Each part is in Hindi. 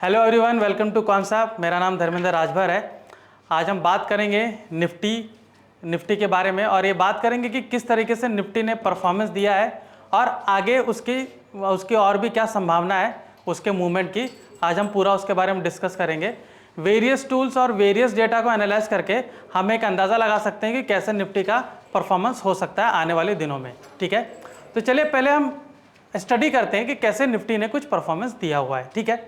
Hello everyone, welcome to concept. मेरा नाम धर्मेंद्र राजभर है। आज हम बात करेंगे निफ्टी के बारे में और ये बात करेंगे कि किस तरीके से निफ्टी ने परफॉर्मेंस दिया है और आगे उसकी और भी क्या संभावना है उसके मूवमेंट की। आज हम पूरा उसके बारे में डिस्कस करेंगे। वेरियस टूल्स और वेरियस डेटा को एनालाइज करके हम एक अंदाज़ा लगा सकते हैं कि कैसे निफ्टी का परफॉर्मेंस हो सकता है आने वाले दिनों में। ठीक है, तो चलिए पहले हम स्टडी करते हैं कि कैसे निफ्टी ने कुछ परफॉर्मेंस दिया हुआ है। ठीक है,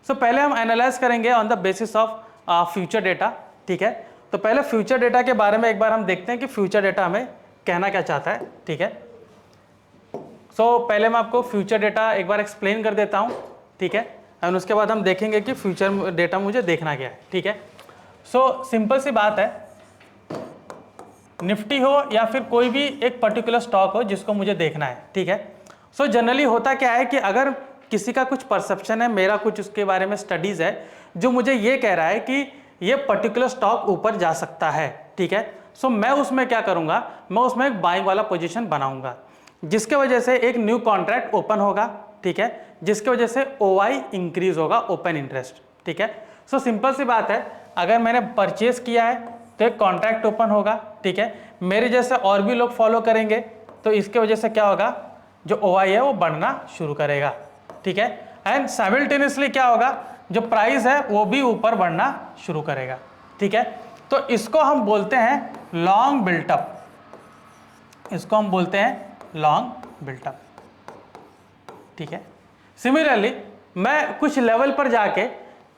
सो पहले हम एनालाइज करेंगे on the basis of future data. ठीक है, तो पहले फ्यूचर डेटा के बारे में एक बार हम देखते हैं कि फ्यूचर डेटा हमें कहना क्या चाहता है। ठीक है, सो पहले मैं आपको फ्यूचर डेटा एक बार एक्सप्लेन कर देता हूँ। ठीक है, एंड उसके बाद हम देखेंगे कि फ्यूचर डेटा मुझे देखना क्या है। ठीक है, सो सिंपल सी बात है, निफ्टी हो या फिर कोई भी एक पर्टिकुलर स्टॉक हो जिसको मुझे देखना है। ठीक है, सो जनरली होता क्या है कि अगर किसी का कुछ परसेप्शन है, मेरा कुछ उसके बारे में स्टडीज़ है जो मुझे ये कह रहा है कि ये पर्टिकुलर स्टॉक ऊपर जा सकता है। ठीक है, सो मैं उसमें क्या करूँगा, मैं उसमें एक बाइंग वाला पोजीशन बनाऊंगा जिसके वजह से एक न्यू कॉन्ट्रैक्ट ओपन होगा। ठीक है, जिसके वजह से OI इंक्रीज होगा, ओपन इंटरेस्ट। ठीक है, सो सिंपल सी बात है, अगर मैंने परचेज किया है तो एक कॉन्ट्रैक्ट ओपन होगा। ठीक है, मेरे जैसे और भी लोग फॉलो करेंगे तो इसके वजह से क्या होगा, जो OI है वो बढ़ना शुरू करेगा। ठीक है, एंड साइमल्टेनियसली क्या होगा, जो प्राइस है वो भी ऊपर बढ़ना शुरू करेगा। ठीक है, तो इसको हम बोलते हैं लॉन्ग बिल्टअप। इसको हम बोलते हैं लॉन्ग बिल्टअप। ठीक है, सिमिलरली मैं कुछ लेवल पर जाके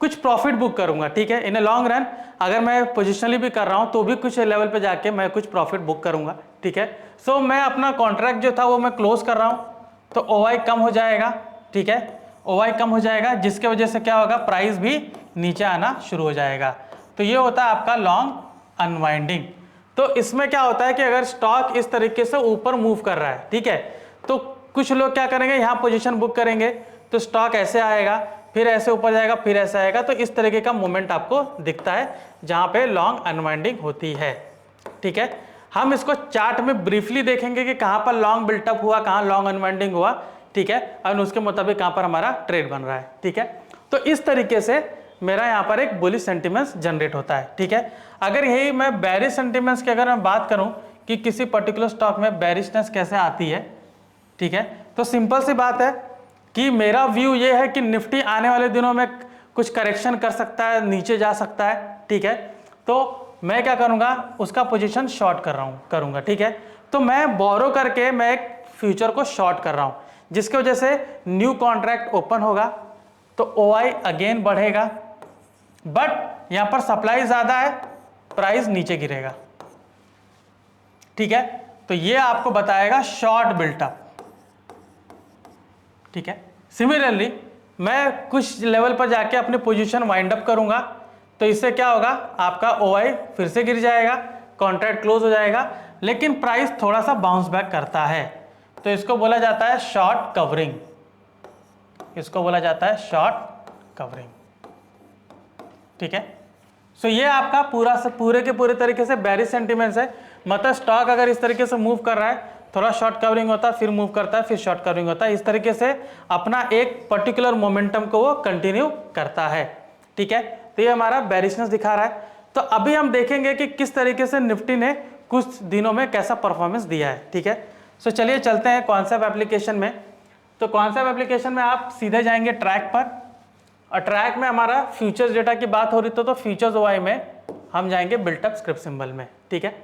कुछ प्रॉफिट बुक करूंगा। ठीक है, इन ए लॉन्ग रन अगर मैं पोजिशनली भी कर रहा हूं तो भी कुछ लेवल पर जाके मैं कुछ प्रॉफिट बुक करूंगा। ठीक है, सो मैं अपना कॉन्ट्रैक्ट जो था वो मैं क्लोज कर रहा हूं तो OI कम हो जाएगा। ठीक है, OI कम हो जाएगा जिसके वजह से क्या होगा, प्राइस भी नीचे आना शुरू हो जाएगा। तो ये होता है आपका लॉन्ग अनवाइंडिंग। तो इसमें क्या होता है कि अगर स्टॉक इस तरीके से ऊपर मूव कर रहा है, ठीक है, तो कुछ लोग क्या करेंगे, यहाँ पोजीशन बुक करेंगे तो स्टॉक ऐसे आएगा, फिर ऐसे ऊपर जाएगा, फिर ऐसे आएगा। तो इस तरीके का मूवमेंट आपको दिखता है जहाँ पे लॉन्ग अनवाइंडिंग होती है। ठीक है, हम इसको चार्ट में ब्रीफली देखेंगे कि कहाँ पर लॉन्ग बिल्टअप हुआ, कहाँ लॉन्ग अनवाइंडिंग हुआ। ठीक है, और उसके मुताबिक कहाँ पर हमारा ट्रेड बन रहा है। ठीक है, तो इस तरीके से मेरा यहाँ पर एक बुलिश सेंटिमेंट्स जनरेट होता है। ठीक है, अगर यही मैं बेरिश सेंटिमेंट्स की अगर मैं बात करूँ कि किसी पर्टिकुलर स्टॉक में बेरिशनेस कैसे आती है, ठीक है, तो सिंपल सी बात है कि मेरा व्यू ये है कि निफ्टी आने वाले दिनों में कुछ करेक्शन कर सकता है, नीचे जा सकता है। ठीक है, तो मैं क्या करूँगा, उसका पोजीशन शॉर्ट करूँगा। ठीक है, तो मैं बोरो करके मैं एक फ्यूचर को शॉर्ट कर रहा हूँ जिसकी वजह से न्यू कॉन्ट्रैक्ट ओपन होगा तो OI अगेन बढ़ेगा, बट यहां पर सप्लाई ज्यादा है, प्राइस नीचे गिरेगा। ठीक है, तो ये आपको बताएगा शॉर्ट बिल्टअप। ठीक है, सिमिलरली मैं कुछ लेवल पर जाके अपनी पोजीशन वाइंड अप करूंगा तो इससे क्या होगा, आपका OI फिर से गिर जाएगा, कॉन्ट्रैक्ट क्लोज हो जाएगा, लेकिन प्राइस थोड़ा सा बाउंस बैक करता है तो इसको बोला जाता है शॉर्ट कवरिंग। इसको बोला जाता है शॉर्ट कवरिंग। ठीक है, सो ये आपका पूरे के पूरे तरीके से बेरिश सेंटिमेंट्स है। मतलब स्टॉक अगर इस तरीके से मूव कर रहा है, थोड़ा शॉर्ट कवरिंग होता है, फिर मूव करता है, फिर शॉर्ट कवरिंग होता है, इस तरीके से अपना एक पर्टिकुलर मोमेंटम को वो कंटिन्यू करता है। ठीक है, तो ये हमारा बेरिशनेस दिखा रहा है। तो अभी हम देखेंगे कि किस तरीके से निफ्टी ने कुछ दिनों में कैसा परफॉर्मेंस दिया है। ठीक है, सो चलिए चलते हैं कॉन्सेप्ट एप्लीकेशन में। तो कॉन्सेप्ट एप्लीकेशन में आप सीधे जाएंगे ट्रैक पर, और ट्रैक में हमारा फ्यूचर्स डेटा की बात हो रही तो फ्यूचर्स OI में हम जाएंगे बिल्टअप स्क्रिप्ट सिंबल में। ठीक है,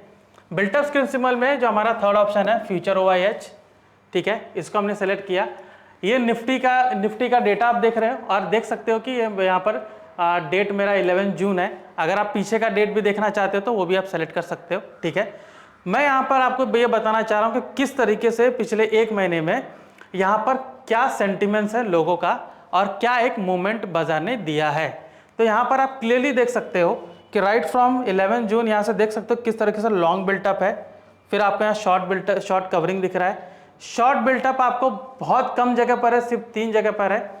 बिल्टअप स्क्रिप्ट सिंबल में जो हमारा थर्ड ऑप्शन है फ्यूचर OIH, ठीक है, इसको हमने सेलेक्ट किया। ये निफ्टी का डेटा आप देख रहे हो और देख सकते हो कि यहाँ पर डेट मेरा 11 जून है। अगर आप पीछे का डेट भी देखना चाहते हो तो वो भी आप सेलेक्ट कर सकते हो। ठीक है, मैं यहाँ पर आपको ये बताना चाह रहा हूँ कि किस तरीके से पिछले एक महीने में यहाँ पर क्या सेंटिमेंट्स है लोगों का और क्या एक मूवमेंट बाजार ने दिया है। तो यहाँ पर आप क्लियरली देख सकते हो कि राइट फ्रॉम 11 जून यहाँ से देख सकते हो किस तरीके से लॉन्ग बिल्टअप है, फिर आपको यहाँ शॉर्ट कवरिंग दिख रहा है। शॉर्ट बिल्टअप आपको बहुत कम जगह पर है, सिर्फ 3 जगह पर है।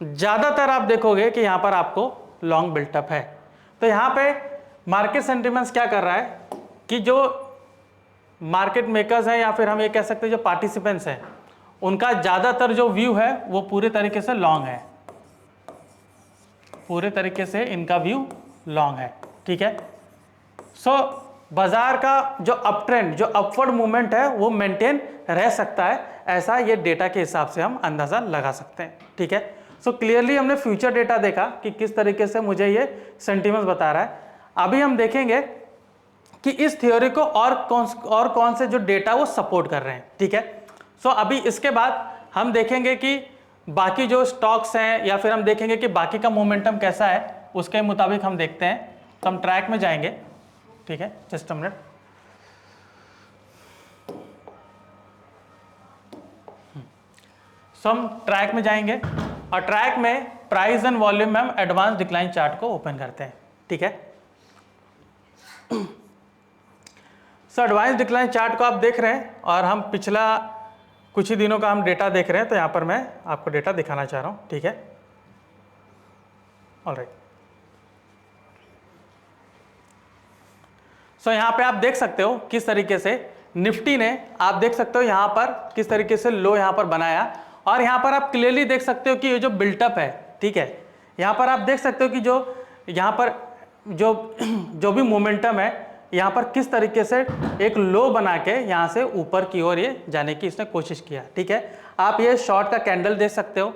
ज़्यादातर आप देखोगे कि यहाँ पर आपको लॉन्ग बिल्टअप है। तो यहाँ पे मार्केट सेंटिमेंट्स क्या कर रहा है कि जो मार्केट मेकर्स हैं या फिर हम ये कह सकते हैं जो पार्टिसिपेंट्स हैं, उनका ज़्यादातर जो व्यू है वो पूरे तरीके से लॉन्ग है। पूरे तरीके से इनका व्यू लॉन्ग है, ठीक है। सो बाजार का जो अप ट्रेंड, जो अपवर्ड मूवमेंट है वो मेंटेन रह सकता है, ऐसा ये डेटा के हिसाब से हम अंदाजा लगा सकते हैं, ठीक है। सो क्लियरली हमने फ्यूचर डेटा देखा कि किस तरीके से मुझे ये सेंटिमेंट्स बता रहा है। अभी हम देखेंगे कि इस थ्योरी को और कौन से जो डेटा वो सपोर्ट कर रहे हैं, ठीक है। सो अभी इसके बाद हम देखेंगे कि बाकी जो स्टॉक्स हैं या फिर हम देखेंगे कि बाकी का मोमेंटम कैसा है, उसके मुताबिक हम देखते हैं। तो हम ट्रैक में जाएंगे, ठीक है, जस्ट अ मिनट। सो हम ट्रैक में जाएंगे और ट्रैक में प्राइस एंड वॉल्यूम में हम एडवांस डिक्लाइन चार्ट को ओपन करते हैं, ठीक है। सो एडवांस डिक्लाइन चार्ट को आप देख रहे हैं और हम पिछला कुछ ही दिनों का हम डेटा देख रहे हैं, तो यहाँ पर मैं आपको डेटा दिखाना चाह रहा हूँ, ठीक है। ऑलराइट, सो यहाँ पे आप देख सकते हो किस तरीके से निफ्टी ने, आप देख सकते हो यहाँ पर किस तरीके से लो यहाँ पर बनाया, और यहाँ पर आप क्लियरली देख सकते हो कि ये जो बिल्टअप है, ठीक है, यहाँ पर आप देख सकते हो कि जो यहाँ पर जो भी मोमेंटम है यहाँ पर किस तरीके से एक लो बना के यहाँ से ऊपर की ओर ये जाने की इसने कोशिश किया, ठीक है। आप ये शॉर्ट का कैंडल देख सकते हो,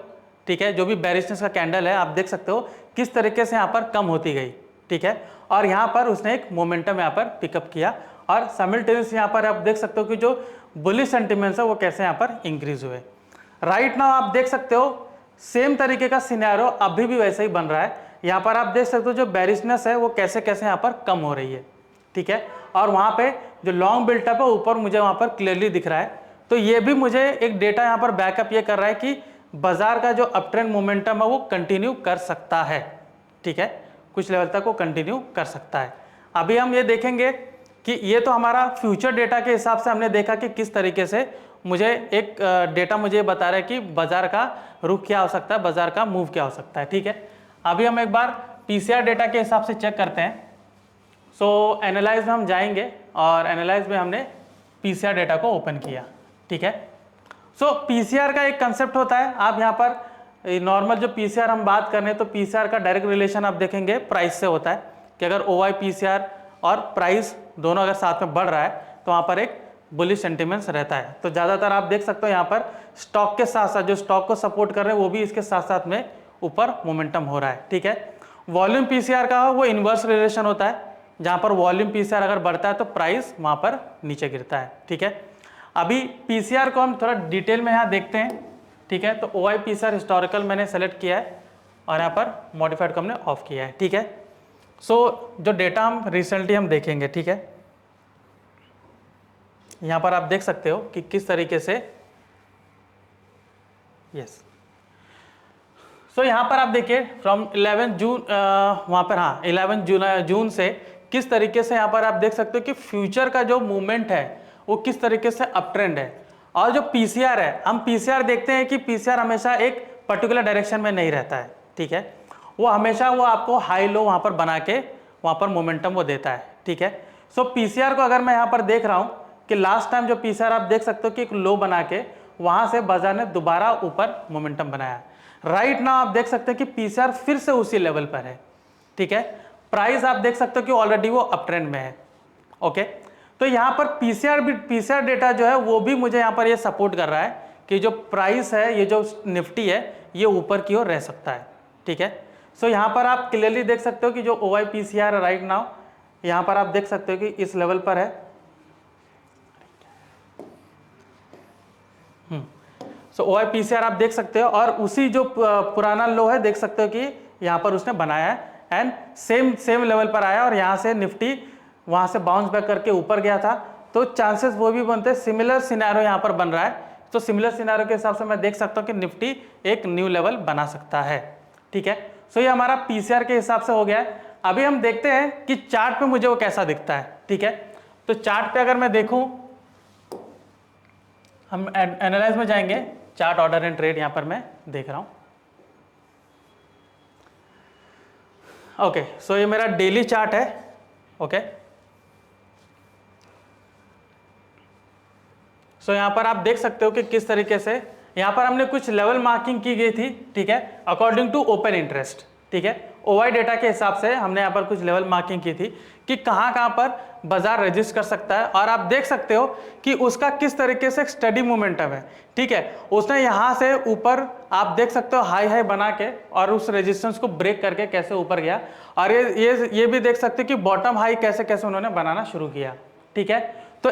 ठीक है, जो भी बेरिशनेस का कैंडल है आप देख सकते हो किस तरीके से यहाँ पर कम होती गई, ठीक है, और यहाँ पर उसने एक मोमेंटम यहाँ पर पिकअप किया, और साइमल्टेनियस यहाँ पर आप देख सकते हो कि जो बुलिश सेंटिमेंट्स है वो कैसे यहाँ पर इंक्रीज हुए। राइट नाउ आप देख सकते हो सेम तरीके का सिनेरियो अभी भी वैसे ही बन रहा है। यहाँ पर आप देख सकते हो जो बेरिशनेस है वो कैसे कैसे यहाँ पर कम हो रही है, ठीक है, और वहाँ पे जो लॉन्ग बिल्टअप है ऊपर मुझे वहाँ पर क्लियरली दिख रहा है। तो ये भी मुझे एक डेटा यहाँ पर बैकअप ये कर रहा है कि बाजार का जो अप ट्रेंड मोमेंटम है वो कंटिन्यू कर सकता है, ठीक है, कुछ लेवल तक वो कंटिन्यू कर सकता है। अभी हम ये देखेंगे कि ये तो हमारा फ्यूचर डेटा के हिसाब से हमने देखा कि किस तरीके से मुझे एक डेटा मुझे बता रहा है कि बाजार का रुख क्या हो सकता है, बाजार का मूव क्या हो सकता है, ठीक है। अभी हम एक बार पीसीआर डेटा के हिसाब से चेक करते हैं। सो एनालाइज में हम जाएंगे और एनालाइज में हमने पीसीआर डेटा को ओपन किया, ठीक है। सो पीसीआर का एक कंसेप्ट होता है, आप यहाँ पर नॉर्मल जो पीसीआर हम बात कर रहे हैं तो पीसीआर का डायरेक्ट रिलेशन आप देखेंगे प्राइस से होता है कि अगर ओवाई पीसीआर और प्राइस दोनों अगर साथ में बढ़ रहा है तो वहाँ पर एक बुलिश सेंटिमेंट्स रहता है। तो ज़्यादातर आप देख सकते हो यहाँ पर स्टॉक के साथ साथ जो स्टॉक को सपोर्ट कर रहे हैं वो भी इसके साथ साथ में ऊपर मोमेंटम हो रहा है, ठीक है। वॉल्यूम पीसीआर का वो इन्वर्स रिलेशन होता है, जहाँ पर वॉल्यूम पीसीआर अगर बढ़ता है तो प्राइस वहाँ पर नीचे गिरता है, ठीक है। अभी पीसीआर को हम थोड़ा डिटेल में यहाँ देखते हैं, ठीक है। तो ओवाई पीसीआर हिस्टोरिकल मैंने सेलेक्ट किया है और यहाँ पर मॉडिफाइड को हमने ऑफ किया है, ठीक है। सो जो डेटा हम रिसेंटली हम देखेंगे, ठीक है, यहाँ पर आप देख सकते हो कि किस तरीके से यस। सो यहाँ पर आप देखिए फ्रॉम 11 जून वहाँ पर, हाँ 11 जून से किस तरीके से यहाँ पर आप देख सकते हो कि फ्यूचर का जो मूवमेंट है वो किस तरीके से अप ट्रेंड है। और जो पीसीआर है, हम पीसीआर देखते हैं कि पीसीआर हमेशा एक पर्टिकुलर डायरेक्शन में नहीं रहता है, ठीक है, वो हमेशा वो आपको हाई लो वहाँ पर बना के वहाँ पर मोमेंटम वो देता है, ठीक है। सो पीसीआर को अगर मैं यहाँ पर देख रहा हूँ कि लास्ट टाइम जो पीसीआर आप देख सकते हो कि एक लो बना के वहाँ से बाजार ने दोबारा ऊपर मोमेंटम बनाया। राइट नाउ आप देख सकते हैं कि पीसीआर फिर से उसी लेवल पर है, ठीक है। प्राइस आप देख सकते हो कि ऑलरेडी वो अप ट्रेंड में है, ओके। तो यहाँ पर पीसीआर डेटा जो है वो भी मुझे यहाँ पर ये सपोर्ट कर रहा है कि जो प्राइस है, ये जो निफ्टी है, ये ऊपर की ओर रह सकता है, ठीक है। सो यहाँ पर आप क्लियरली देख सकते हो कि जो ओवाई पीसीआर है राइट नाउ यहाँ पर आप देख सकते हो कि इस लेवल पर है। सो ओवाई पीसीआर आप देख सकते हो और उसी जो पुराना लो है देख सकते हो कि यहाँ पर उसने बनाया है एंड सेम लेवल पर आया और यहाँ से निफ्टी वहाँ से बाउंस बैक करके ऊपर गया था। तो चांसेस वो भी बनते हैं, सिमिलर सिनेरियो यहाँ पर बन रहा है। तो सिमिलर सिनेरियो के हिसाब से मैं देख सकता हूँ कि निफ्टी एक न्यू लेवल बना सकता है, ठीक है। सो ये हमारा पीसीआर के हिसाब से हो गया है। अभी हम देखते हैं कि चार्ट पे मुझे वो कैसा दिखता है, ठीक है। तो चार्ट पे अगर मैं देखूं, हम एनालाइज में जाएंगे, चार्ट ऑर्डर एंड ट्रेड यहाँ पर मैं देख रहा हूं। ओके, सो ये मेरा डेली चार्ट है, ओके। सो यहाँ पर आप देख सकते हो कि किस तरीके से यहाँ पर हमने कुछ लेवल मार्किंग की गई थी, ठीक है, अकॉर्डिंग टू ओपन इंटरेस्ट, ठीक है। ओवाई डेटा के हिसाब से हमने यहाँ पर कुछ लेवल मार्किंग की थी कि कहाँ पर बाजार रजिस्ट कर सकता है, और आप देख सकते हो कि उसका किस तरीके से स्टडी मोमेंटम है। ठीक है, उसने यहाँ से ऊपर आप देख सकते हो हाई बना के और उस रेजिस्टेंस को ब्रेक करके कैसे ऊपर गया, और ये भी देख सकते हो कि बॉटम हाई कैसे कैसे उन्होंने बनाना शुरू किया। ठीक है, तो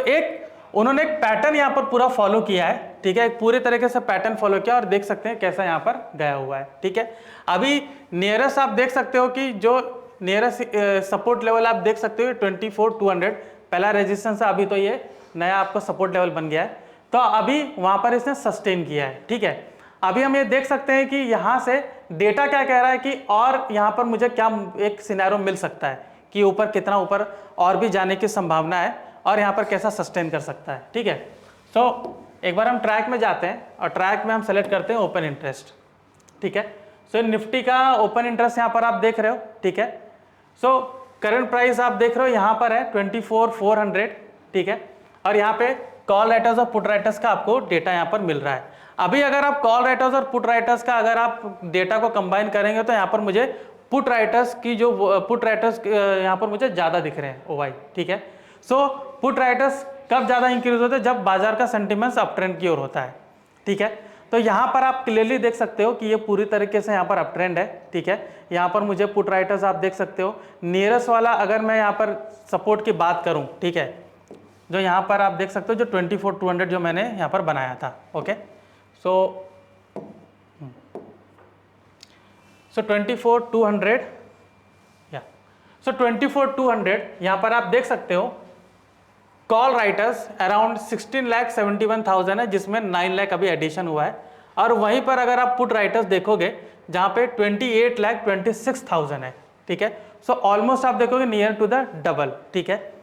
उन्होंने एक पैटर्न यहाँ पर पूरा फॉलो किया है। ठीक है, एक पूरे तरीके से पैटर्न फॉलो किया और देख सकते हैं कैसा यहाँ पर गया हुआ है। ठीक है, अभी नियरेस्ट आप देख सकते हो कि जो नियरेस्ट सपोर्ट लेवल आप देख सकते हो 24,200 पहला रेजिस्टेंस है, अभी तो ये नया आपको सपोर्ट लेवल बन गया है, तो अभी वहाँ पर इसने सस्टेन किया है। ठीक है, अभी हम ये देख सकते हैं कि यहाँ से डेटा क्या कह रहा है कि और यहाँ पर मुझे क्या एक सिनेरियो मिल सकता है कि ऊपर कितना ऊपर और भी जाने की संभावना है और यहाँ पर कैसा सस्टेन कर सकता है। ठीक है, सो एक बार हम ट्रैक में जाते हैं और ट्रैक में हम सेलेक्ट करते हैं ओपन इंटरेस्ट। ठीक है, सो निफ्टी का ओपन इंटरेस्ट यहाँ पर आप देख रहे हो। ठीक है, सो करंट प्राइस आप देख रहे हो यहाँ पर है 24,400। ठीक है, और यहाँ पे कॉल राइटर्स और पुट राइटर्स का आपको डेटा यहाँ पर मिल रहा है। अभी अगर आप कॉल राइटर्स और पुट राइटर्स का अगर आप डेटा को कंबाइन करेंगे तो यहाँ पर मुझे पुट राइटर्स यहाँ पर मुझे ज़्यादा दिख रहे हैं ओवाई। ठीक है, सो पुट राइटर्स कब ज़्यादा इंक्रीज होते हैं, जब बाजार का सेंटिमेंट्स अप ट्रेंड की ओर होता है। ठीक है, तो यहाँ पर आप क्लियरली देख सकते हो कि ये पूरी तरीके से यहाँ पर अप ट्रेंड है। ठीक है, यहाँ पर मुझे पुट राइटर्स आप देख सकते हो नियरेस्ट वाला, अगर मैं यहाँ पर सपोर्ट की बात करूँ, ठीक है, जो यहाँ पर आप देख सकते हो जो 24,200 जो मैंने यहाँ पर बनाया था। ओके, सो 24,200 या सो 24,200 यहाँ पर आप देख सकते हो कॉल राइटर्स अराउंड 16,71,000 है, जिसमें 9 लाख अभी एडिशन हुआ है, और वहीं पर अगर आप पुट राइटर्स देखोगे जहाँ पे 28,26,000 है। ठीक है, सो ऑलमोस्ट आप देखोगे नियर टू द डबल। ठीक है,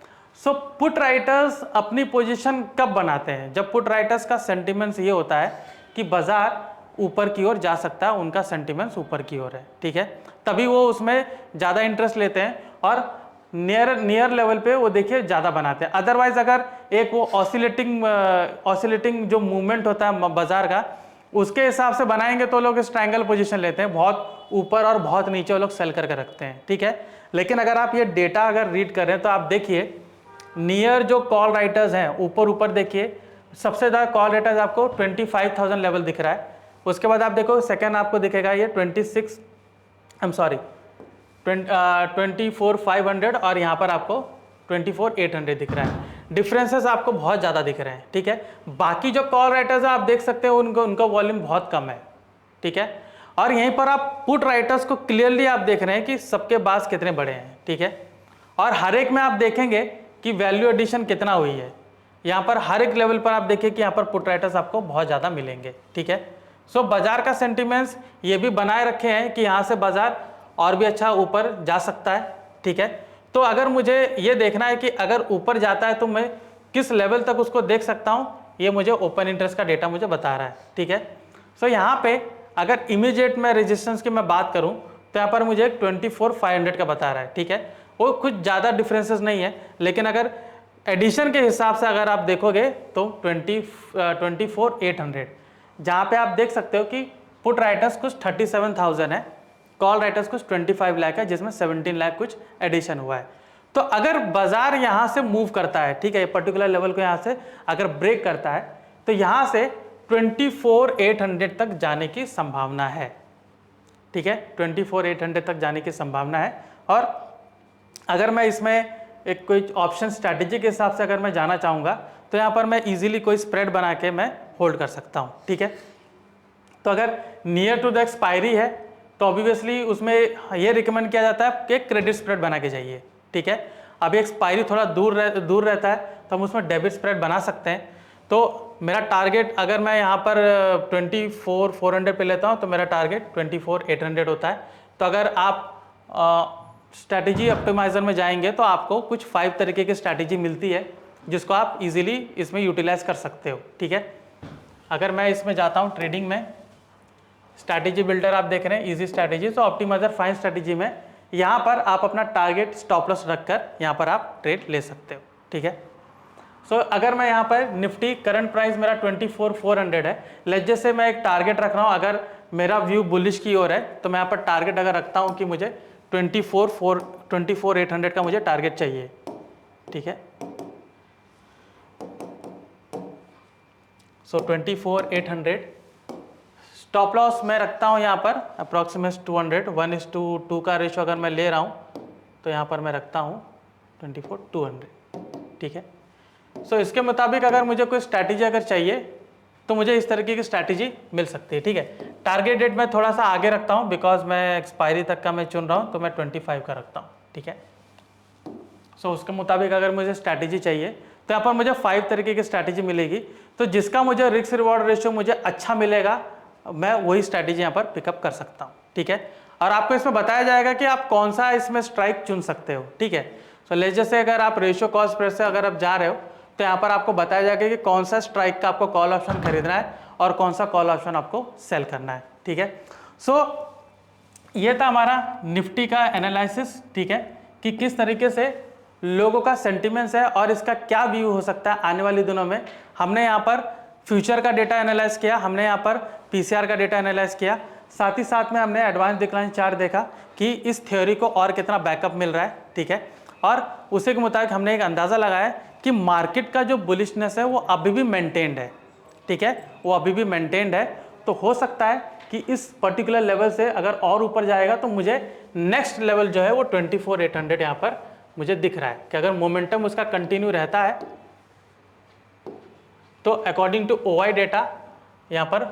सो पुट राइटर्स अपनी पोजीशन कब बनाते हैं, जब पुट राइटर्स का सेंटिमेंट्स ये होता है कि बाजार ऊपर की ओर जा सकता है, उनका सेंटिमेंट्स ऊपर की ओर है। ठीक है, तभी वो उसमें ज़्यादा इंटरेस्ट लेते हैं और नियर लेवल पे वो देखिए ज़्यादा बनाते हैं। अदरवाइज अगर एक वो ऑसिलेटिंग जो मूवमेंट होता है बाजार का, उसके हिसाब से बनाएंगे तो लोग ट्रायंगल पोजीशन लेते हैं, बहुत ऊपर और बहुत नीचे वो लोग सेल करके रखते हैं। ठीक है, लेकिन अगर आप ये डेटा अगर रीड कर रहे हैं तो आप देखिए नियर जो कॉल राइटर्स हैं ऊपर देखिए सबसे ज़्यादा कॉल राइटर्स आपको 25,000 लेवल दिख रहा है। उसके बाद आप देखो सेकेंड आपको दिखेगा ये 24,500 और यहाँ पर आपको 24,800 दिख रहा है। डिफरेंसेस आपको बहुत ज़्यादा दिख रहे हैं। ठीक है, बाकी जो कॉल राइटर्स आप देख सकते हो उनका वॉल्यूम बहुत कम है। ठीक है, और यहीं पर आप पुट राइटर्स को क्लियरली आप देख रहे हैं कि सबके पास कितने बड़े हैं। ठीक है, और हर एक में आप देखेंगे कि वैल्यू एडिशन कितना हुई है। यहाँ पर हर एक लेवल पर आप देखिए कि यहाँ पर पुट राइटर्स आपको बहुत ज़्यादा मिलेंगे। ठीक है, सो बाजार का सेंटिमेंट्स ये भी बनाए रखे हैं कि यहाँ से बाजार और भी अच्छा ऊपर जा सकता है। ठीक है, तो अगर मुझे ये देखना है कि अगर ऊपर जाता है तो मैं किस लेवल तक उसको देख सकता हूँ, ये मुझे ओपन इंटरेस्ट का डेटा मुझे बता रहा है। ठीक है, सो यहाँ पे अगर इमीडिएट में रेजिस्टेंस की मैं बात करूँ तो यहाँ पर मुझे 24,500 का बता रहा है। ठीक है, वो कुछ ज़्यादा डिफरेंसेस नहीं है, लेकिन अगर एडिशन के हिसाब से अगर आप देखोगे तो 24,800, जहाँ पे आप देख सकते हो कि पुट राइटर्स कुछ 37,000 है, कॉल राइटर्स कुछ 25 लाख है, जिसमें 17 लाख कुछ एडिशन हुआ है। तो अगर बाजार यहाँ से मूव करता है, ठीक है, पर्टिकुलर लेवल को यहाँ से अगर ब्रेक करता है तो यहाँ से 24,800 तक जाने की संभावना है। ठीक है, 24,800 तक जाने की संभावना है। और अगर मैं इसमें एक कोई ऑप्शन स्ट्रैटेजी के हिसाब से अगर मैं जाना चाहूँगा तो यहाँ पर मैं इजीली कोई स्प्रेड बना के मैं होल्ड कर सकता हूँ। ठीक है, तो अगर नियर टू द एक्सपायरी है तो ऑब्वियसली उसमें ये रिकमेंड किया जाता है कि क्रेडिट स्प्रेड बना के जाइए। ठीक है, अभी एक्सपायरी थोड़ा दूर रहता है तो हम उसमें डेबिट स्प्रेड बना सकते हैं। तो मेरा टारगेट अगर मैं यहाँ पर 24,400 पे लेता हूँ तो मेरा टारगेट 24,800 होता है। तो अगर आप स्ट्रैटेजी ऑप्टिमाइजर में जाएंगे तो आपको कुछ 5 तरीके की स्ट्रैटेजी मिलती है जिसको आप इजीली इसमें यूटिलाइज कर सकते हो। ठीक है, अगर मैं इसमें जाता हूँ ट्रेडिंग में, स्ट्रैटेजी बिल्डर आप देख रहे हैं इजी स्ट्रैटेजी, तो ऑप्टिमाइजर फाइन स्ट्रैटेजी में यहाँ पर आप अपना टारगेट स्टॉप लॉस रखकर यहाँ पर आप ट्रेड ले सकते हो। ठीक है, सो अगर मैं यहाँ पर निफ्टी करंट प्राइस मेरा 24,400 है, लेट जैसे मैं एक टारगेट रख रहा हूँ, अगर मेरा व्यू बुलिश की ओर है तो मैं यहाँ पर टारगेट अगर रखता हूँ कि मुझे 24,800 का मुझे टारगेट चाहिए, ठीक है। सो 24,800 स्टॉप लॉस मैं रखता हूँ यहाँ पर अप्रॉक्सीमेट 200, 1:2 का रेशो अगर मैं ले रहा हूँ तो यहाँ पर मैं रखता हूँ 24,200, ठीक है। सो इसके मुताबिक अगर मुझे कोई स्ट्रैटेजी अगर चाहिए तो मुझे इस तरीके की स्ट्रैटेजी मिल सकती है, ठीक है। टारगेट डेट मैं थोड़ा सा आगे रखता हूँ बिकॉज मैं एक्सपायरी तक का मैं चुन रहा हूँ, तो मैं 25 का रखता हूँ, ठीक है। सो उसके मुताबिक अगर मुझे स्ट्रैटेजी चाहिए तो यहाँ पर मुझे 5 तरीके की स्ट्रैटेजी मिलेगी, तो जिसका मुझे रिस्क रिवॉर्ड रेशियो मुझे अच्छा मिलेगा मैं वही स्ट्रैटेजी यहाँ पर पिकअप कर सकता हूँ, ठीक है। और आपको इसमें बताया जाएगा कि आप कौन सा इसमें स्ट्राइक चुन सकते हो, ठीक है। सो ले जैसे अगर आप रेशियो कॉस्ट स्प्रेड से अगर आप जा रहे हो तो यहाँ पर आपको बताया जाएगा कि कौन सा स्ट्राइक का आपको कॉल ऑप्शन खरीदना है और कौन सा कॉल ऑप्शन आपको सेल करना है, ठीक है। सो ये था हमारा निफ्टी का एनालिसिस, ठीक है, कि किस तरीके से लोगों का सेंटिमेंट्स है और इसका क्या व्यू हो सकता है आने वाले दिनों में। हमने यहाँ पर फ्यूचर का डेटा एनालाइज किया, हमने यहाँ पर पीसीआर का डेटा एनालाइज किया, साथ ही साथ में हमने एडवांस डिक्लाइन चार्ट देखा कि इस थ्योरी को और कितना बैकअप मिल रहा है, ठीक है। और उसी के मुताबिक हमने एक अंदाज़ा लगाया कि मार्केट का जो बुलिशनेस है वो अभी भी मेंटेन्ड है, ठीक है, वो अभी भी मेंटेन्ड है। तो हो सकता है कि इस पर्टिकुलर लेवल से अगर और ऊपर जाएगा तो मुझे नेक्स्ट लेवल जो है वो 24,800 यहाँ पर मुझे दिख रहा है कि अगर मोमेंटम उसका कंटिन्यू रहता है तो अकॉर्डिंग टू ओआई डेटा यहाँ पर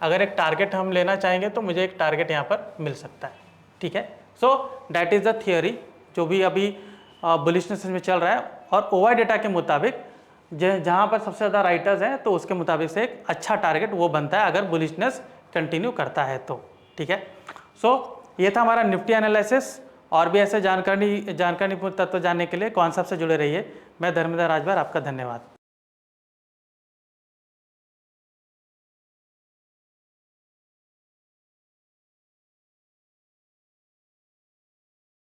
अगर एक टारगेट हम लेना चाहेंगे तो मुझे एक टारगेट यहाँ पर मिल सकता है, ठीक है। So that is the theory जो भी अभी बुलिशनेस में चल रहा है, और ओआई डेटा के मुताबिक जहाँ पर सबसे ज़्यादा राइटर्स हैं तो उसके मुताबिक से एक अच्छा टारगेट वो बनता है अगर बुलिशनेस कंटिन्यू करता है तो, ठीक है। सो ये था हमारा निफ्टी एनालिसिस। और भी ऐसे जानकारी तत्व जानने के लिए कॉन्सेप्ट से जुड़े रहिए। मैं धर्मेंद्र राजभर, आपका धन्यवाद।